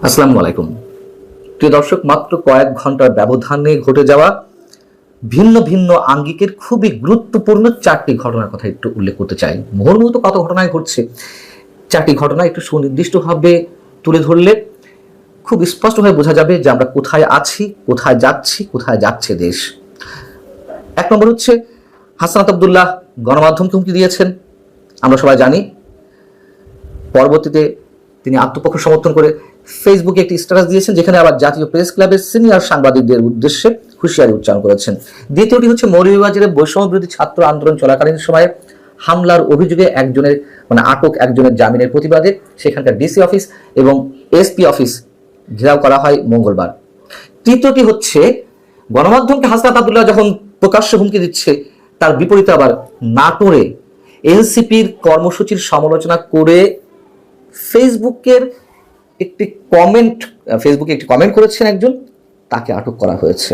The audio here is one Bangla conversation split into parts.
আসসালামু আলাইকুম প্রিয় দর্শক, মাত্র কয়েক ঘন্টার ব্যবধানে ঘটে যাওয়া ভিন্ন ভিন্ন আঙ্গিকের খুবই গুরুত্বপূর্ণ চারটি ঘটনার কথা একটু উল্লেখ করতে চাই। মুহূর্ত কত ঘটনায় ঘটছে, চারটি ঘটনা একটু সুনির্দিষ্টভাবে তুলে ধরলে খুব স্পষ্টভাবে বোঝা যাবে যে আমরা কোথায় আছি, কোথায় যাচ্ছি, কোথায় যাচ্ছে দেশ। এক নম্বর হচ্ছে, হাসনাত আব্দুল্লাহ গণমাধ্যমকে হুমকি দিয়েছেন, আমরা সবাই জানি। পরবর্তীতে তিনি আত্মপক্ষ সমর্থন করে ফেসবুকে একটি স্ট্যাটাস দিয়েছেন, যেখানে আবার জাতীয় প্রেস ক্লাবের সিনিয়র সাংবাদিকদের উদ্দেশ্যে হুঁশিয়ারি উচ্চারণ করেছেন। দ্বিতীয়টি হচ্ছে, মৌলভীবাজারে বৈষম্য বিরোধী ছাত্র আন্দোলন চলাকালীন সময়ে হামলার অভিযোগে আটক একজনের জামিনের প্রতিবাদে সেখানকার ডিসি অফিস এবং এসপি অফিস ঘেরাও করা হয় মঙ্গলবার। তৃতীয়টি হচ্ছে, গণমাধ্যমকে হাসনাত আব্দুল্লাহ যখন প্রকাশ্যে হুমকি দিচ্ছে, তার বিপরীতে আবার নাটোরে এনসিপির কর্মসূচির সমালোচনা করে ফেসবুকে একটি কমেন্ট করেছেন একজন, তাকে আটক করা হয়েছে।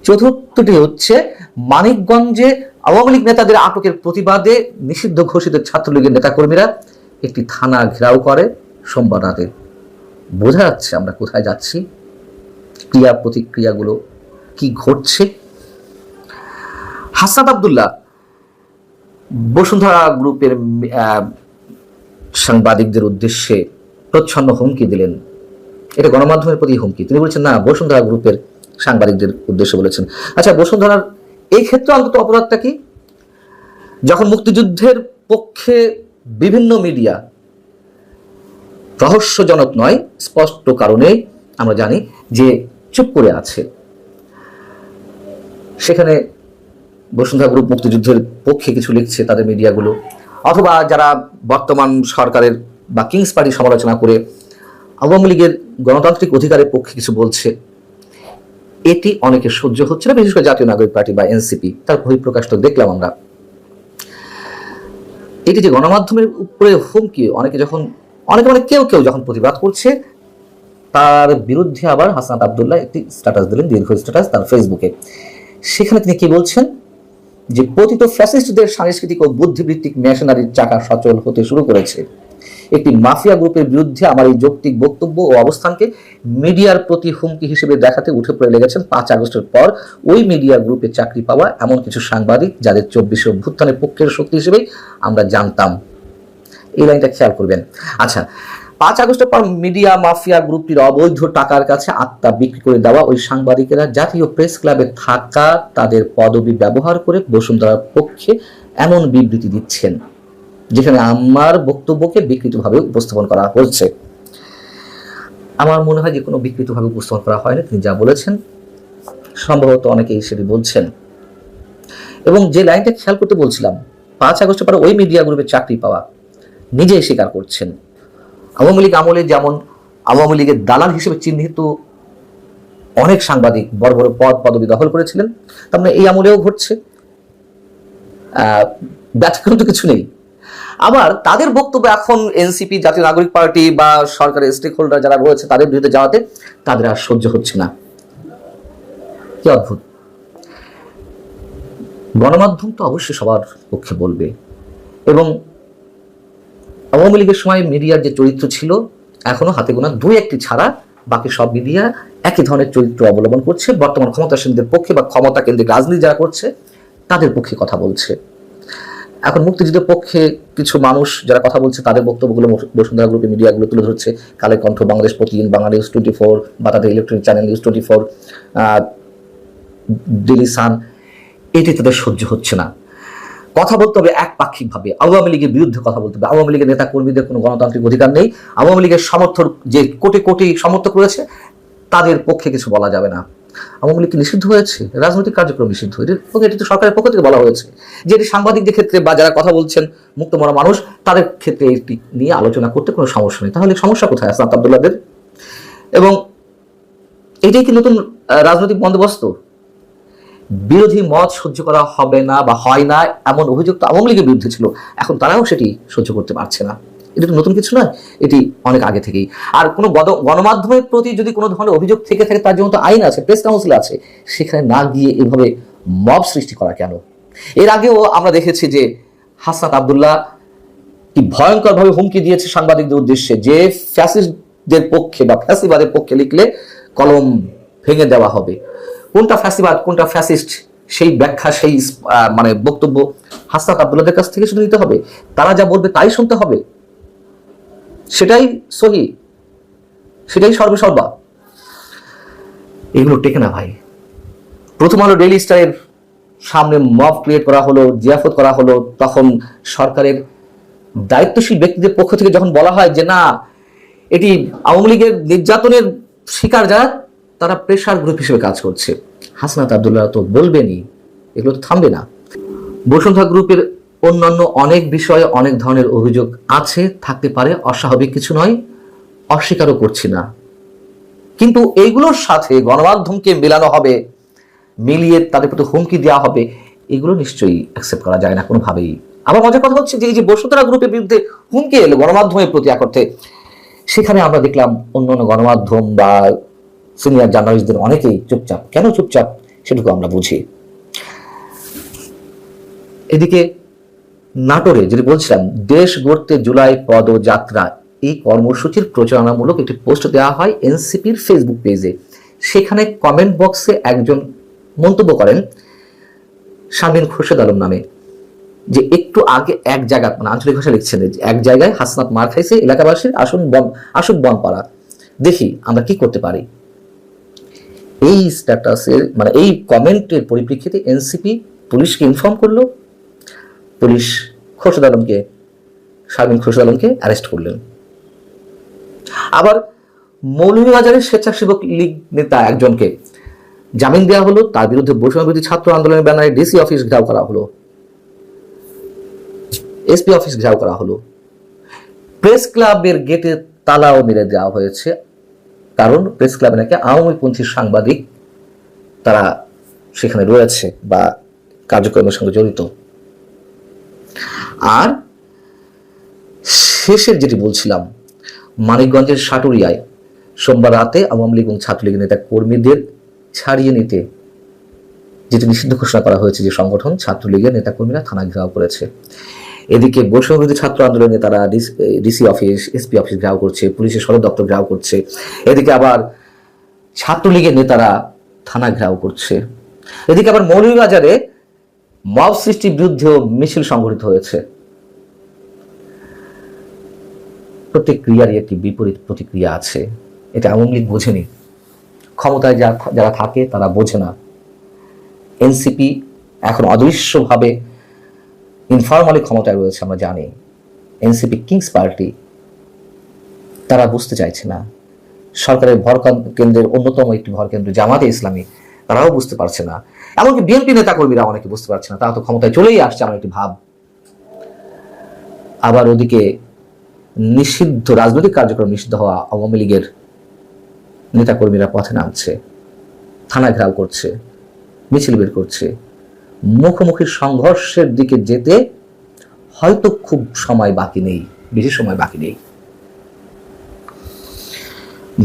চতুর্থটি হচ্ছে, মানিকগঞ্জে আওয়ামী লীগ নেতাদের আটকের প্রতিবাদে নিষিদ্ধ ঘোষিত ছাত্রলীগের নেতাকর্মীরা একটি থানা ঘেরাও করে সোমবার রাতে। বোঝা যাচ্ছে আমরা কোথায় যাচ্ছি, ক্রিয়া প্রতিক্রিয়াগুলো কি ঘটছে। হাসনাত আব্দুল্লাহ বসুন্ধরা গ্রুপের সাংবাদিকদের উদ্দেশ্যে প্রচ্ছন্ন হুমকি দিলেন। এটা গণমাধ্যমের প্রতি হুমকি। তিনি বলেছেন, না, বসুন্ধরা গ্রুপের সাংবাদিকদের উদ্দেশ্যে বলেছেন। আচ্ছা, বসুন্ধরার এই ক্ষেত্রে অন্তত অপরাধটা কি? যখন মুক্তিযুদ্ধের পক্ষে বিভিন্ন মিডিয়া রহস্যজনক নয়, স্পষ্ট কারণে আমরা জানি যে চুপ করে আছে, সেখানে বসুন্ধরা গ্রুপ মুক্তিযুদ্ধের পক্ষে কিছু লিখছে তাদের মিডিয়াগুলো, অথবা যারা বর্তমান সরকারের বা কিংস পার্টি সমালোচনা করে আওয়ামী লীগের গণতান্ত্রিক অধিকারের পক্ষে কিছু বলছে, এটি অনেকে সহ্য হচ্ছে না। বিশেষ করে জাতীয় নাগরিক পার্টি বা এনসিপি, তার বহিঃপ্রকাশ তো দেখলাম আমরা। এটি যে গণমাধ্যমের উপরে হুমকি, কেউ যখন প্রতিবাদ করছে, তার বিরুদ্ধে আবার হাসনাত আব্দুল্লাহ একটি স্ট্যাটাস দিলেন, দীর্ঘ স্ট্যাটাস তার ফেসবুকে। সেখানে তিনি কি বলছেন, যে পতিত ফ্যাসিস্টদের সাংস্কৃতিক ও বুদ্ধিবৃত্তিক মেশিনারির চাকা সচল হতে শুরু করেছে। একটি মাফিয়া গ্রুপের বিরুদ্ধে আমার এই যৌক্তিক বক্তব্য ও অবস্থানকে মিডিয়ার প্রতি হুমকি হিসেবে দেখাতে উঠে পড়ে লেগেছেন 5 আগস্টের পর ওই মিডিয়া গ্রুপে চাকরি পাওয়া এমন কিছু সাংবাদিক, যাদের 24শে অভ্যুত্থানের পক্ষের শক্তি হিসেবে আমরা জানতাম। এই লাইনটা খেয়াল করবেন। আচ্ছা, 5 আগস্টের পর মিডিয়া মাফিয়া গ্রুপটির অবৈধ টাকার কাছে আত্মা বিক্রি করে দেওয়া ওই সাংবাদিকেরা জাতীয় প্রেস ক্লাবে থাকা তাদের পদবি ব্যবহার করে বসুন্ধরার পক্ষে এমন বিবৃতি দিচ্ছেন, যেখানে আমার বক্তব্যকে বিকৃতভাবে উপস্থাপন করা হচ্ছে। আমার মনে হয় যে কোনো বিকৃতভাবে উপস্থাপন করা হয়নি। তিনি যা বলেছেন সম্ভবত অনেকেই সেটি বলছেন। এবং যে লাইনটা খেয়াল করতে বলছিলাম, 5 আগস্টের পর ওই মিডিয়া গ্রুপে চাকরি পাওয়া, নিজেই স্বীকার করছেন। আওয়ামী লীগ আমলে যেমন আওয়ামী লীগের দালাল হিসেবে চিহ্নিত অনেক সাংবাদিক বড় বড় পদবি দখল করেছিলেন, তার মানে এই আমলেও ঘটছে, ব্যতিক্রম তো কিছু নেই। আবার তাদের বক্তব্য এখন এনসিপি, জাতীয় নাগরিক পার্টি বা সরকারের স্টেক হোল্ডার যারা রয়েছে তাদের বিরুদ্ধে যাওয়াতে তাদের আর সহ্য হচ্ছে না। কি অদ্ভুত! গণমাধ্যম তো অবশ্যই সবার পক্ষে বলবে, এবং আওয়ামী লীগের সময় মিডিয়ার যে চরিত্র ছিল, এখনো হাতে গোনা 2-1টি ছাড়া বাকি সব মিডিয়া একই ধরনের চরিত্র অবলম্বন করছে। বর্তমান ক্ষমতাসীনদের পক্ষে বা ক্ষমতা কেন্দ্রিক রাজনীতি যারা করছে তাদের পক্ষে কথা বলছে। এখন মুক্তিযুদ্ধের পক্ষে কিছু মানুষ যারা কথা বলছে, তাদের বক্তব্যগুলো বসুন্ধরা গ্রুপের মিডিয়াগুলো তুলে ধরছে। কালের কণ্ঠ, বাংলাদেশ প্রতিদিন, বাংলা নিউজ 24, বা তাদের electronic channel news 24, Daily Sun, এটি তাদের সহ্য হচ্ছে না। কথা বলতে হবে একপাক্ষিকভাবে, আওয়ামী লীগের বিরুদ্ধে কথা বলতে হবে। আওয়ামী লীগের নেতা কর্মীদের কোনো গণতান্ত্রিক অধিকার নেই। আওয়ামী লীগের সমর্থক যে কোটি কোটি সমর্থক রয়েছে, তাদের পক্ষে কিছু বলা যাবে না। আওয়ামী লীগ নিষিদ্ধ হয়েছে, রাজনৈতিক কার্যক্রম নিষিদ্ধ, এটি তো সরকারের পক্ষ থেকে বলা হয়েছে যে এটি সাংবাদিকদের ক্ষেত্রে বা যারা কথা বলছেন মুক্তমনা মানুষ, তাদের ক্ষেত্রে এটি নিয়ে আলোচনা করতে কোনো সমস্যা নেই। তাহলে সমস্যা কোথায় হাসনাত আব্দুল্লাহদের? এবং এটাই কি নতুন রাজনৈতিক বন্দোবস্ত? বিরোধী মত সহ্য করা হবে না বা হয় না এমন অভিযোগ তো আওয়ামী লীগের বিরুদ্ধে ছিল, এখন তারাও সেটি সহ্য করতে পারছে না। এটা তো নতুন কিছু নয়, এটি অনেক আগে থেকেই। আর কোনো গণমাধ্যমের প্রতি যদি কোনো ধরনের অভিযোগ থেকে থাকে, তার জন্য তো আইন আছে, প্রেস কাউন্সিল আছে, সেখানে না গিয়ে এভাবে মব সৃষ্টি করা কেন? এর আগেও আমরা দেখেছি যে হাসনাত আব্দুল্লাহ কি ভয়ঙ্করভাবে হুমকি দিয়েছে সাংবাদিকদের উদ্দেশ্যে, যে ফ্যাসিস্ট ফ্যাসিবাদের পক্ষে বা ফ্যাসিবাদের পক্ষে লিখলে কলম ভেঙে দেওয়া হবে। কোনটা ফ্যাসিবাদ কোনটা ফ্যাসিস্ট সেই ব্যাখ্যা সেই মানে বক্তব্য হাসনাত আব্দুল্লাহদের কাছ থেকে শুনে নিতে হবে। তারা যা বলবে তাই শুনতে হবে, সেটাই সহি, সেটাই সর্বসর্বা। এগুলো টেকে না ভাই। প্রথম আলো ডেইলি স্টারের সামনে মব ক্রিয়েট করা হলো, জিয়াফত করা হলো, তখন সরকারের দায়িত্বশীল ব্যক্তিদের পক্ষ থেকে যখন বলা হয় যে না, এটি আওয়ামী লীগের নির্যাতনের শিকার যারা তারা প্রেশার গ্রুপ হিসেবে কাজ করছে, হাসনাত আব্দুল্লাহ তো বলবেনই, এগুলো তো থামবে না। বসুন্ধরা গ্রুপের অন্যান্য অনেক বিষয়ে অনেক ধরনের অভিযোগ আছে, থাকতে পারে, অস্বাভাবিক কিছু নয়, অস্বীকারও করছি না। কিন্তু এইগুলোর সাথে গণমাধ্যমকে মেলানো হবে, মিলিয়ে তাদের প্রতি হুমকি দেওয়া হবে, এগুলো নিশ্চয়ই অ্যাকসেপ্ট করা যায় না কোনোভাবেই। আবার মজার কথা হচ্ছে যে এই যে বসুন্ধরা গ্রুপের বিরুদ্ধে হুমকি এলো গণমাধ্যমের প্রতি অর্থে, সেখানে আমরা দেখলাম অন্যান্য গণমাধ্যম বা সিনিয়র জার্নালিস্টদের অনেকেই চুপচাপ। কেন চুপচাপ সেটুকু আমরা বুঝি। এদিকে নাটোরে যেটি বলছিলাম, দেশ গড়তে জুলাই পদযাত্রা, এই কর্মসূচির প্রচারণামূলক একটি পোস্ট দেওয়া হয় এনসিপির ফেসবুক পেজে। সেখানে কমেন্ট বক্সে একজন মন্তব্য করেন শামীম খোরশেদ আলম নামে, যে একটু আগে এক জায়গা, মানে আঞ্চলিক ভাষা লিখছেন, এক জায়গায় হাসনাত মার খাইছে, এলাকাবাসীর আসুক বন পাড়া, দেখি আমরা কি করতে পারি। এই স্ট্যাটাসের মানে এই কমেন্টের পরিপ্রেক্ষিতে এনসিপি পুলিশকে ইনফর্ম করলো, পুলিশ শামীম খোরশেদ আলমকে অ্যারেস্ট করলেন। আবার মৌলভীবাজারের স্বেচ্ছাসেবক লীগ নেতা একজনকে জামিন দেওয়া হলো, তার বিরুদ্ধে বৈষম্য বিরোধী ছাত্র আন্দোলনের ব্যানারে ডিসি অফিস ঘেরাও করা হলো, এসপি অফিস ঘেরাও করা হলো, প্রেস ক্লাবের গেটে তালাও মেরে দেওয়া হয়েছে, কারণ প্রেস ক্লাবে নাকি আওয়ামীপন্থী সাংবাদিক তারা সেখানে রয়েছে বা কার্যক্রমের সঙ্গে জড়িত। আর শেষের যেটি বলছিলাম, মানিকগঞ্জের সাটুরিয়ায় সোমবার রাতে আওয়ামী লীগ এবং ছাত্রলীগ নেতা কর্মীদের ছাড়িয়ে নিতে যেটি নিষিদ্ধ ঘোষণা করা হয়েছে, যে সংগঠন ছাত্রলীগের নেতা কর্মীরা থানা ঘেরাও করেছে। এদিকে বৈষম্য বিরোধী ছাত্র আন্দোলনের নেতারা ডিসি অফিস, এসপি অফিস ঘেরাও করছে, পুলিশের সদর দপ্তর ঘেরাও করছে, এদিকে আবার ছাত্রলীগের নেতারা থানা ঘেরাও করছে। এদিকে আবার মৌলভীবাজারে মব সৃষ্টির বিরুদ্ধেও মিছিল সংঘটিত হয়েছে। প্রতিক্রিয়ারই একটি বিপরীত প্রতিক্রিয়া আছে, এটা আওয়ামী লীগ বোঝেনি, ক্ষমতায় যারা থাকে তারা বোঝে না। এনসিপি এখন অদৃশ্যভাবে ইনফরমালি ক্ষমতায় রয়েছে, আমরা জানি। এনসিপি কিংস পার্টি, তারা বুঝতে চাইছে না। সরকারের ভর কেন্দ্রের অন্যতম একটি ভর কেন্দ্র জামাতে ইসলামী, তারাও বুঝতে পারছে না। এমনকি বিএনপি নেতা কর্মীরা অনেকে বুঝতে পারছে না, তারা তো ক্ষমতায় চলেই আসছে, আমার একটি ভাব। আবার ওদিকে নিষিদ্ধ রাজনৈতিক কার্যক্রম নিষিদ্ধ হওয়া আওয়ামী লীগের নেতাকর্মীরা পথে নামছে, থানা ঘেরাও করছে, মিছিল বের করছে। মুখোমুখি সংঘর্ষের দিকে যেতে হয়তো খুব সময় বাকি নেই, বেশি সময় বাকি নেই।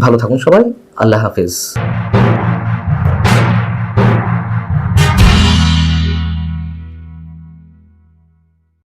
ভালো থাকুন সবাই, আল্লাহ হাফেজ।